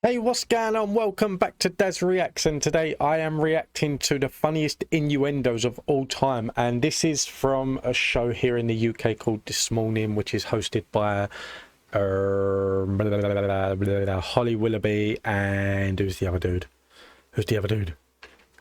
Hey, what's going on? Welcome back to Daz Reacts, and today I am reacting to the funniest innuendos of all time, and this is from a show here in the UK called This Morning, which is hosted by Holly Willoughby, and who's the other dude? Who's the other dude?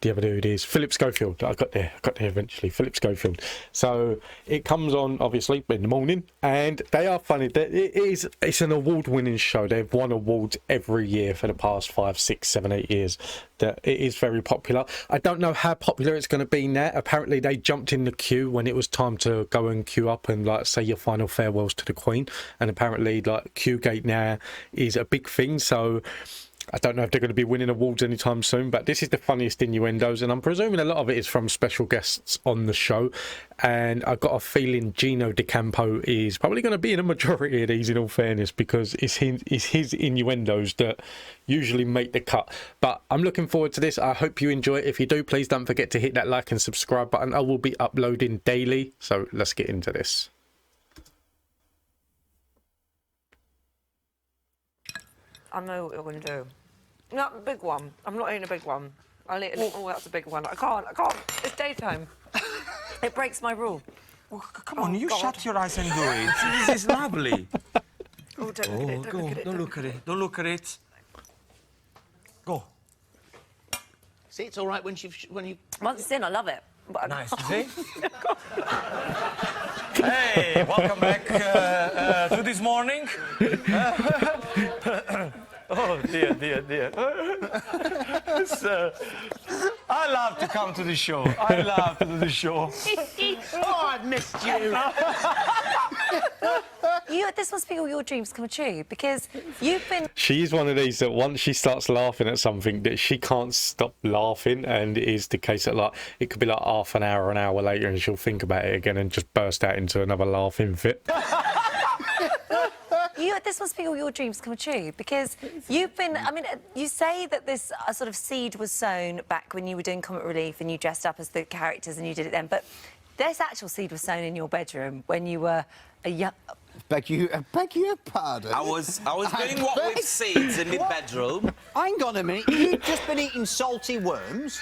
The other dude is Phillip Schofield. I got there eventually. Phillip Schofield. So it comes on obviously in the morning, and they are funny. It's an award-winning show. They've won awards every year for the past 5, 6, 7, 8 years. That it is very popular. I don't know how popular it's going to be now. Apparently they jumped in the queue when it was time to go and queue up and like say your final farewells to the Queen. And apparently like Queuegate now is a big thing. So I don't know if they're going to be winning awards anytime soon, but this is the funniest innuendos, and I'm presuming a lot of it is from special guests on the show. And I've got a feeling Gino D'Acampo is probably going to be in a majority of these, in all fairness, because it's his innuendos that usually make the cut. But I'm looking forward to this. I hope you enjoy it. If you do, please don't forget to hit that like and subscribe button. I will be uploading daily, so let's get into this. I know what you're going to do. Not a big one. I'm not eating a big one. I'll eat oh, that's a big one. I can't. It's daytime. It breaks my rule. Oh, come on, you God. Shut your eyes and do it. This is lovely. Oh, don't look at it. Don't look at it. Don't look at it. Don't look at it. Go. See, it's all right when you... Once it's in, I love it. But Nice, see? Hey, welcome back to This Morning. Oh, dear. I love to come to the show. I love to do the show. Oh, I've missed you. This must be all your dreams come true, because you've been... She's one of these that once she starts laughing at something that she can't stop laughing, and it is the case that like it could be like half an hour later and she'll think about it again and just burst out into another laughing fit. This must be all your dreams come true, because you've been... I mean, you say that this sort of seed was sown back when you were doing comic relief and you dressed up as the characters and you did it then, but this actual seed was sown in your bedroom when you were a young... Beg your pardon. I was doing what with seeds in my bedroom. Hang on a minute, you've just been eating salty worms.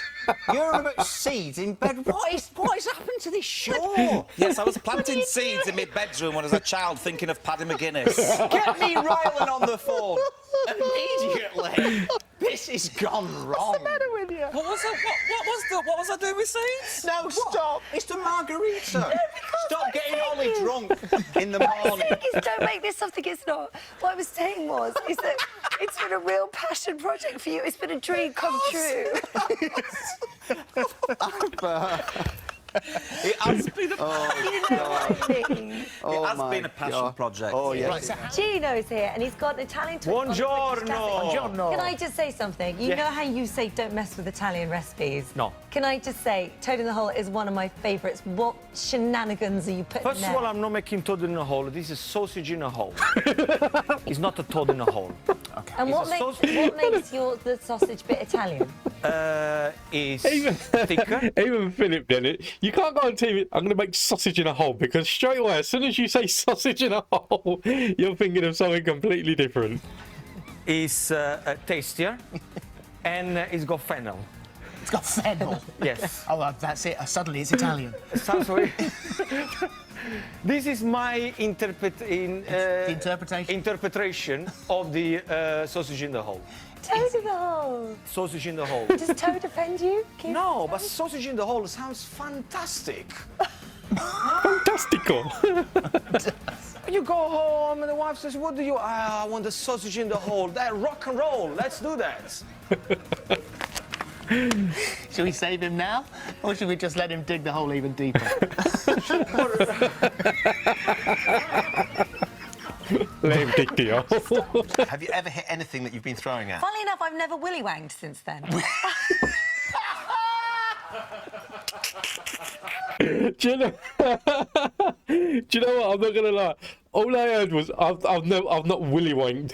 You're on about seeds in bed. What is happened to this show? Yes, I was planting seeds in my bedroom when I was a child, thinking of Paddy McGuinness. Get me Rylan on the phone immediately. This has gone wrong. What's the matter with you? What was I doing with seeds? No, stop. It's the margarita. Stop getting Ollie drunk in the morning. Don't make this something it's not. What I was saying is that it's been a real passion project for you. It's been a dream come true. It has been a passion project. Oh, yes. Right, Gino's here, and he's got Italian twist. Buongiorno. Can I just say something? You know how you say don't mess with Italian recipes? No. Can I just say Toad in the Hole is one of my favourites. What shenanigans are you putting First there? of all, I'm not making toad in a hole. This is sausage in a hole. It's not a toad in a hole. Okay. And what makes the sausage bit Italian? Is Even thicker. Even Philip did it. You can't go on TV. I'm going to make sausage in a hole, because straight away, as soon as you say sausage in a hole, you're thinking of something completely different. Is tastier, and it's got fennel. It's got fennel. Yes. Oh, that's it. Suddenly it's Italian. Sorry. This is my interpretation of the sausage in the hole. Toad in the Hole. Sausage in the hole. Does Toad offend you? No, but sausage in the hole sounds fantastic. Fantastico. You go home and the wife says, what do you... I want the sausage in the hole. That rock and roll. Let's do that. Should we save him now, or should we just let him dig the hole even deeper? Let him dig the hole. Have you ever hit anything that you've been throwing at? Funnily enough, I've never willy-wanged since then. Do you know what? I'm not gonna lie. All I heard was I've not willy wanked.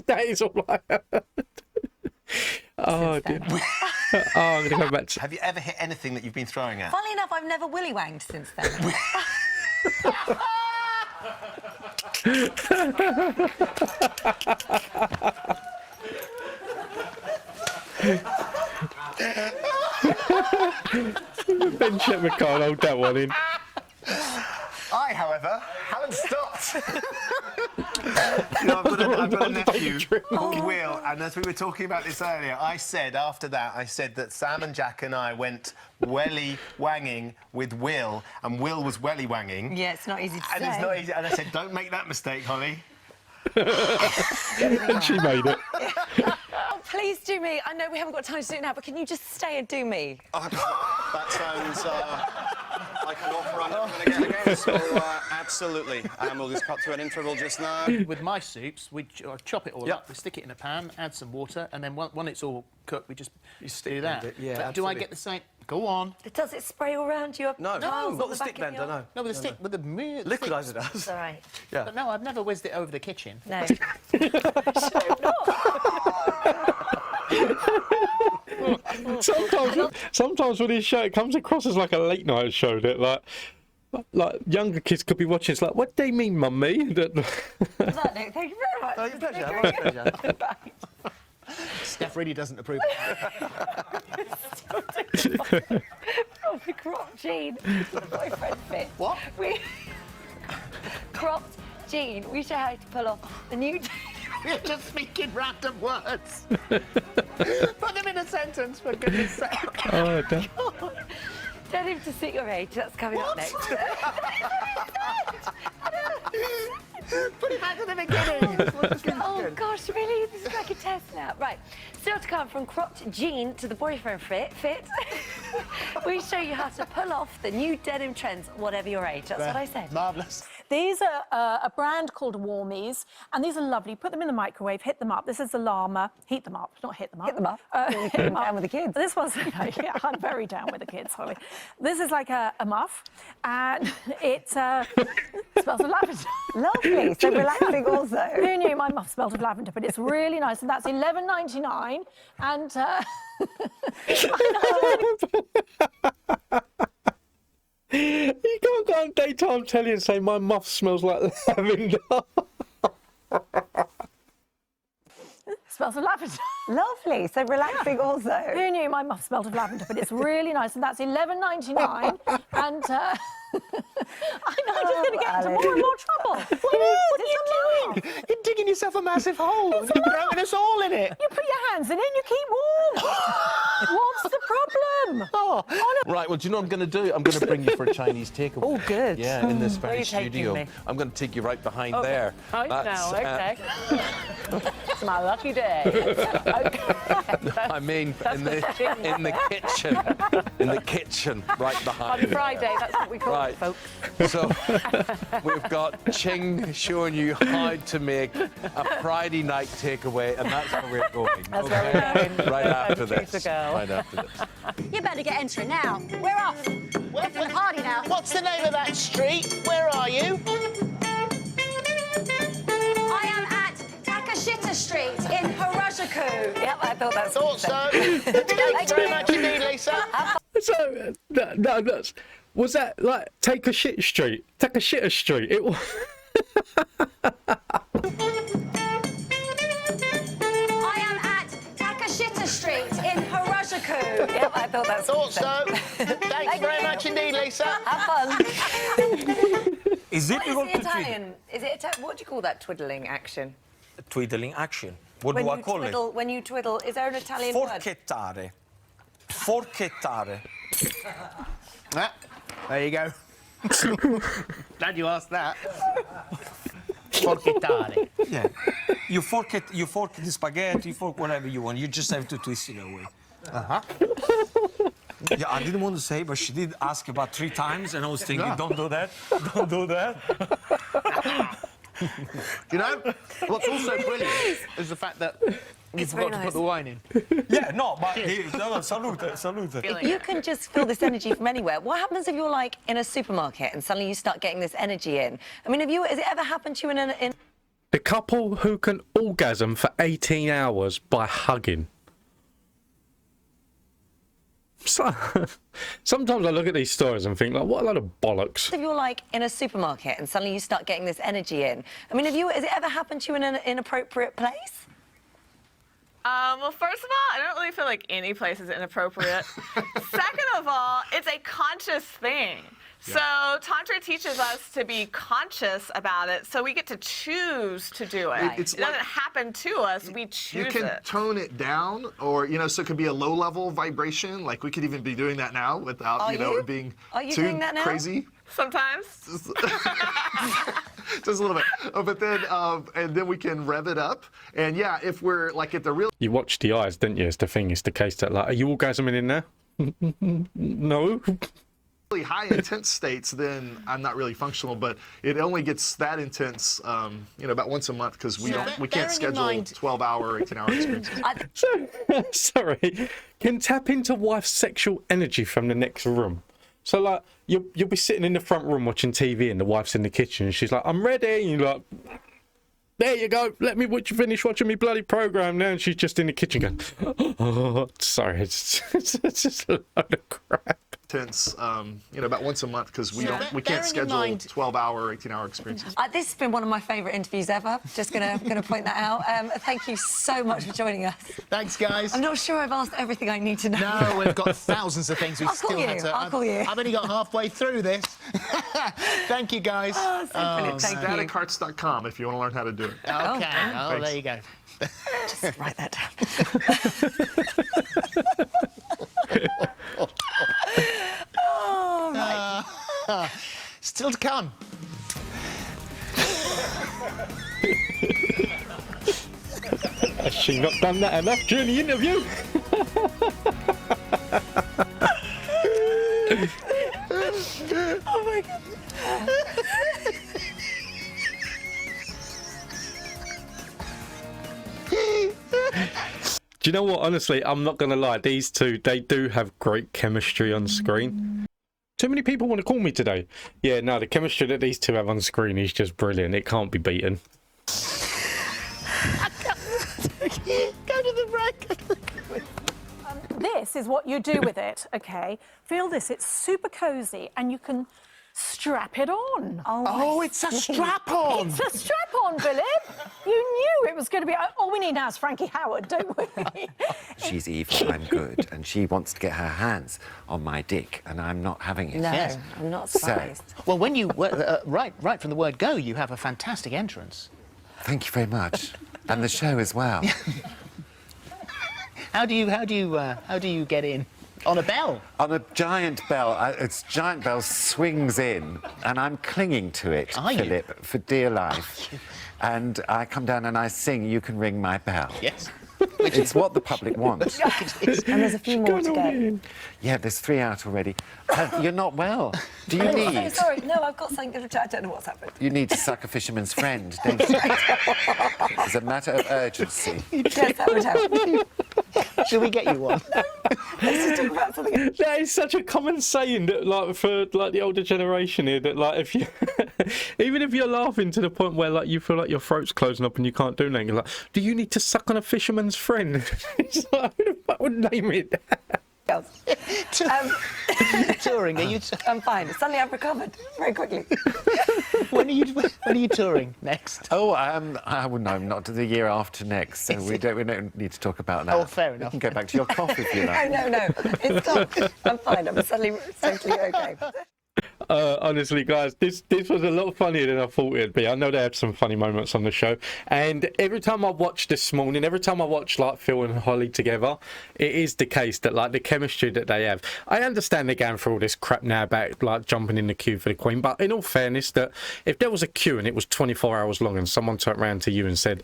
That is all I heard. Oh dear. I'm gonna go back to... Have you ever hit anything that you've been throwing at? Funnily enough, I've never willy-wanged since then. Ben Shepherd can't hold that one in. I, however, haven't stopped. You know, I've got a nephew called Will, and as we were talking about this earlier, I said that Sam and Jack and I went welly wanging with Will, and Will was welly wanging. Yeah, it's not easy to And say. it's not easy. And I said, don't make that mistake, Holly. And she made it. Oh, please do me. I know we haven't got time to do it now, but can you just stay and do me? That sounds like an offer I'm never going to get again, so absolutely. And we'll just cut to an interval just now. With my soups, we chop it all up, we stick it in a pan, add some water, and then when it's all cooked, we just do that. blender, yeah, But do I absolutely. get the same? Go on. Does it spray all around your No, tiles not on the back stick of your- blender, no. No, with the stick, with the Liquidizer does. It's all right. Yeah. But no, I've never whizzed it over the kitchen. No. Sometimes with this show, it comes across as like a late night show that like younger kids could be watching. It's like, what do they mean, mummy? Thank you very much. Oh, your pleasure. My pleasure. Steph really doesn't approve of that. Proper cropped jean for the boyfriend fit. What? We cropped jean. We show how to pull off the new. You're just speaking random words. Put them in a sentence, for goodness sake. Oh, damn. Denim to suit your age. That's coming up next. Put it back to the beginning. Oh gosh, really? This is like a test now. Right. Still to come, from cropped jean to the boyfriend fit. We show you how to pull off the new denim trends, whatever your age. That's what I said. Marvellous. These are a brand called Warmies, and these are lovely. Put them in the microwave, hit them up. This is the llama. Heat them up, not hit them up. Hit them up. Hit them up. Down with the kids. This one's, yeah, I'm very down with the kids, Holly. This is like a muff, and it smells of lavender. Lovely. So relaxing also. Who knew my muff smelled of lavender? But it's really nice, and that's $11.99. And You can't go on daytime telly and say my muff smells like lavender. smells of lavender. Lovely. So relaxing also. Who knew my muff smelled of lavender? But it's really nice, and that's $11.99. And I know I'm just going to get into more and more trouble. What are you doing? You're digging yourself a massive hole. You're throwing us all in it. You put your hands in it and you keep warm. What's the problem? Oh. Right, well, do you know what I'm going to do? I'm going to bring you for a Chinese takeaway. Oh, good. Yeah, in this Where are very you taking studio. me? I'm going to take you right behind there. Right That's, now, okay. It's my lucky day. Okay. I mean, in the kitchen. In the kitchen, right behind. On Friday, that's what we call Right. it, folks. So we've got Ching showing you how to make a Friday night takeaway, and that's where we're going. That's where we're going. Right after Treat the this. girl. Right after this. You better get entering now. We're off. Get to the party now. What's the name of that street? Where are you? I am at Takashita Street in Harajuku. Yep, I thought that's Thought so. Thanks very much indeed, Lisa. So, no, that's, was that like Take a Shit Street? Take a Shitter Street? It was. I am at Takashita Street in Harajuku. Yep, I thought that's Thought so. Thanks very much indeed, Lisa. Have fun. Is it What is the Italian? Is it what do you call that twiddling action? twiddling action? What When do I you call twiddle, when you twiddle, is there an Italian word? Forchettare. Forchettare. Ah, there you go. Glad you asked that. Forchettare. Yeah. You fork the spaghetti, you fork whatever you want. You just have to twist it away. Uh-huh. Yeah, I didn't want to say, but she did ask about 3 times, and I was thinking, don't do that, don't do that. Do you know, what's also brilliant is the fact that you It's very forgot to nice. put the wine in. Yeah, no, but no, salute. You can just feel this energy from anywhere. What happens if you're like in a supermarket and suddenly you start getting this energy in? I mean, has it ever happened to you in The couple who can orgasm for 18 hours by hugging. So, sometimes I look at these stories and think, like, what a load of bollocks. if you're like in a supermarket and suddenly you start getting this energy in? I mean, has it ever happened to you in an inappropriate place? Well, first of all, I don't really feel like any place is inappropriate. Second of all, it's a conscious thing. So Tantra teaches us to be conscious about it, so we get to choose to do it. Right. It doesn't happen to us, we choose You can it. tone it down, or so it could be a low-level vibration. Like we could even be doing that now without it being too doing that now? crazy. Sometimes. Just a little bit. But then, and then we can rev it up. And yeah, if we're like at the real. You watch the eyes, didn't you? It's the thing. It's the case that like, are you orgasming in there? No. Really high intense states, then I'm not really functional, but it only gets that intense, about once a month because we can't schedule 12-hour, 18-hour experiences. Sorry, can tap into wife's sexual energy from the next room. So like you'll be sitting in the front room watching TV and the wife's in the kitchen and she's like, I'm ready, and you're like, there you go, let me finish watching me bloody program now, and she's just in the kitchen going, oh, sorry, it's just a load of crap. Intense, about once a month because we can't schedule 12-hour, 18-hour experiences. This has been one of my favourite interviews ever. Just gonna point that out. Thank you so much for joining us. Thanks, guys. I'm not sure I've asked everything I need to know. No, we've got thousands of things we I'll still call you. had to. I'll call you. I've only got halfway through this. Thank you, guys. Oh, so brilliant. Thank you. Statichearts.com if you want to learn how to do it. Okay. Oh, there you go. Just write that down. Oh, right. Still to come. Has she not done that enough during the interview? Oh my God. Do you know what? Honestly, I'm not going to lie. These two, they do have great chemistry on screen. Too many people want to call me today. Yeah, no, the chemistry that these two have on screen is just brilliant. It can't be beaten. Go to the break. This is what you do with it, okay? Feel this, it's super cozy and you can strap it on. Oh, it's a strap-on. It's a strap-on, Philip. You knew it was going to be... All we need now is Frankie Howard, don't we? She's evil, I'm good, and she wants to get her hands on my dick, and I'm not having it. No, Yes. I'm not surprised. Well, when you right from the word go, you have a fantastic entrance. Thank you very much, and the show as well. How do you get in? On a bell? On a giant bell. It's giant bell swings in, and I'm clinging to it, Philip, for dear life. And I come down and I sing, you can ring my bell. Yes. It's what the public wants. And there's a few more to go. Yeah, there's 3 out already. You're not well. Do you I'm need... so sorry. No, I've got something to... I don't know what's happened. You need to suck a fisherman's friend, don't you? It's a matter of urgency. Yes, that would help. Should we get you one? Let's just talk about something else. That is such a common saying that, like, for like the older generation here, that like if you, even if you're laughing to the point where like you feel like your throat's closing up and you can't do anything, you're like, do you need to suck on a fisherman's friend? It's like, who the fuck would name it? Touring? Are you? I'm fine. Suddenly I've recovered very quickly. When are you touring next? Oh, well, no, not the year after next. So we don't need to talk about that. Oh, fair enough. You can go back to your cough if you like. No. It's not. I'm fine. I'm suddenly totally okay. Honestly, guys, this was a lot funnier than I thought it'd be. I know they had some funny moments on the show, and every time I watch this morning, every time I watch like Phil and Holly together, it is the case that like the chemistry that they have. I understand they're going through all this crap now about like jumping in the queue for the Queen, but in all fairness, that if there was a queue and it was 24 hours long and someone turned around to you and said,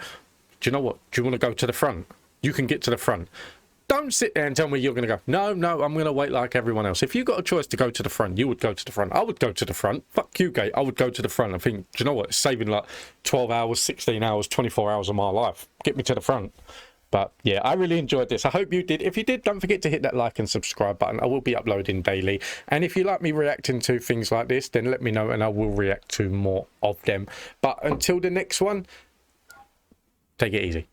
do you know what? Do you want to go to the front? You can get to the front. Don't sit there and tell me you're going to go, no, I'm going to wait like everyone else. If you got a choice to go to the front, you would go to the front. I would go to the front. Fuck you, Gate. I would go to the front. I think, do you know what? It's saving like 12 hours, 16 hours, 24 hours of my life. Get me to the front. But yeah, I really enjoyed this. I hope you did. If you did, don't forget to hit that like and subscribe button. I will be uploading daily. And if you like me reacting to things like this, then let me know and I will react to more of them. But until the next one, take it easy.